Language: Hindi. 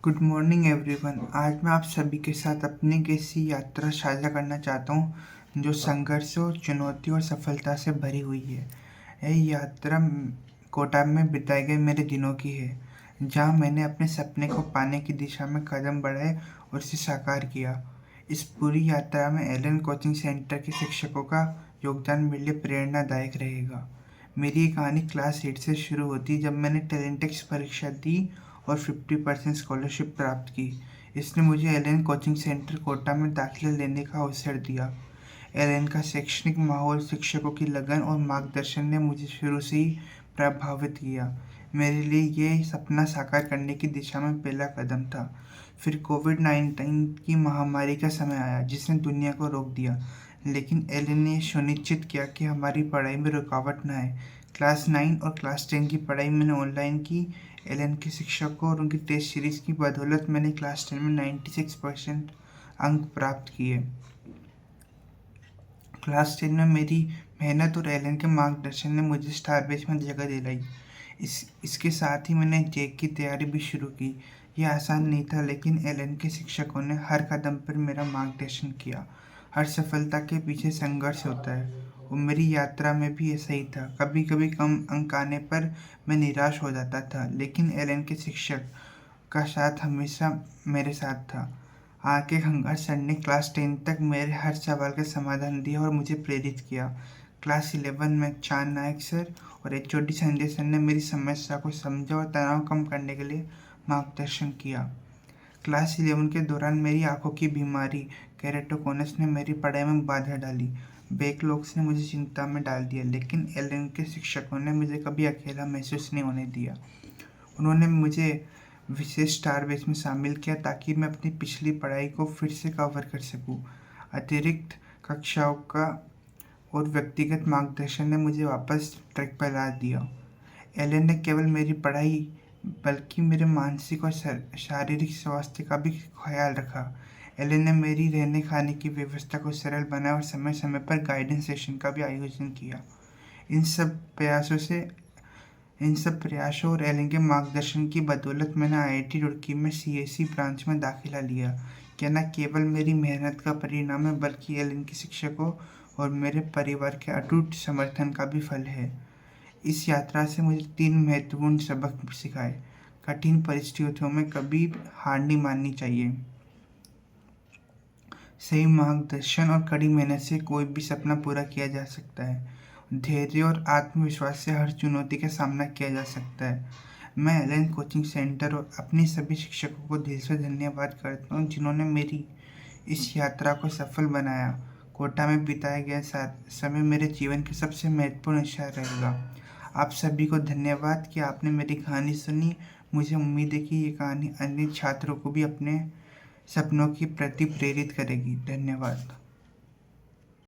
Good morning everyone. आज मैं आप सभी के साथ अपनी एक ऐसी यात्रा साझा करना चाहता हूँ जो संघर्षों, चुनौती और सफलता से भरी हुई है। यह यात्रा कोटा में बिताए गए मेरे दिनों की है, जहाँ मैंने अपने सपने को पाने की दिशा में कदम बढ़ाए और इसे साकार किया। इस पूरी यात्रा में एलन कोचिंग सेंटर के शिक्षकों का योगदान मेरे लिए प्रेरणादायक रहेगा। मेरी ये कहानी क्लास 8 से शुरू होती, जब मैंने टैलेंटेक्स परीक्षा दी और 50% स्कॉलरशिप प्राप्त की। इसने मुझे एलन कोचिंग सेंटर कोटा में दाखिला लेने का अवसर दिया। एलन का शैक्षणिक माहौल, शिक्षकों की लगन और मार्गदर्शन ने मुझे शुरू से ही प्रभावित किया। मेरे लिए ये सपना साकार करने की दिशा में पहला कदम था। फिर कोविड-19 की महामारी का समय आया, जिसने दुनिया को रोक दिया, लेकिन एलन ने सुनिश्चित किया कि हमारी पढ़ाई में रुकावट न आए। क्लास 9 और क्लास 10 की पढ़ाई मैंने ऑनलाइन की। एलन के शिक्षकों और उनकी टेस्ट सीरीज की बदौलत मैंने क्लास 10 में 96% अंक प्राप्त किए। क्लास 10 में मेरी मेहनत और एलन के मार्गदर्शन ने मुझे स्टार बेच में जगह दिलाई। इसके साथ ही मैंने जेक की तैयारी भी शुरू की। यह आसान नहीं था, लेकिन एलन के शिक्षकों ने हर कदम पर मेरा मार्गदर्शन किया। हर सफलता के पीछे संघर्ष होता है, और मेरी यात्रा में भी ऐसा ही था। कभी कभी कम अंक आने पर मैं निराश हो जाता था, लेकिन एलन के शिक्षक का साथ हमेशा मेरे साथ था। आके खंगार सर ने क्लास 10 तक मेरे हर सवाल का समाधान दिया और मुझे प्रेरित किया। क्लास 11 में चांद नायक सर और एचओडी संजय सर ने मेरी समस्या को समझा और तनाव कम करने के लिए मार्गदर्शन किया। क्लास 11 के दौरान मेरी आंखों की बीमारी केरेटोकोनस ने मेरी पढ़ाई में बाधा डाली। बैकलॉग्स ने मुझे चिंता में डाल दिया, लेकिन एलन के शिक्षकों ने मुझे कभी अकेला महसूस नहीं होने दिया। उन्होंने मुझे विशेष स्टार बैच में शामिल किया ताकि मैं अपनी पिछली पढ़ाई को फिर से कवर कर सकूं। अतिरिक्त कक्षाओं का और व्यक्तिगत मार्गदर्शन ने मुझे वापस ट्रैक पर ला दिया। एलन ने केवल मेरी पढ़ाई बल्कि मेरे मानसिक और शारीरिक स्वास्थ्य का भी ख्याल रखा। एलन ने मेरी रहने खाने की व्यवस्था को सरल बनाया और समय समय पर गाइडेंस सेशन का भी आयोजन किया। इन सब प्रयासों और एलन के मार्गदर्शन की बदौलत मैंने आईआईटी रुड़की में सीएसई ब्रांच में दाखिला लिया। यह न केवल मेरी मेहनत का परिणाम है, बल्कि एलन के शिक्षकों और मेरे परिवार के अटूट समर्थन का भी फल है। इस यात्रा से मुझे 3 महत्वपूर्ण सबक सिखाए। कठिन परिस्थितियों में कभी हार नहीं माननी चाहिए। सही मार्गदर्शन और कड़ी मेहनत से कोई भी सपना पूरा किया जा सकता है। धैर्य और आत्मविश्वास से हर चुनौती का सामना किया जा सकता है। मैं एलन कोचिंग सेंटर और अपने सभी शिक्षकों को दिल से धन्यवाद करता हूँ, जिन्होंने मेरी इस यात्रा को सफल बनाया। कोटा में बिताया गया समय मेरे जीवन का सबसे महत्वपूर्ण हिस्सा रहेगा। आप सभी को धन्यवाद कि आपने मेरी कहानी सुनी। मुझे उम्मीद है कि ये कहानी अन्य छात्रों को भी अपने सपनों के प्रति प्रेरित करेगी। धन्यवाद।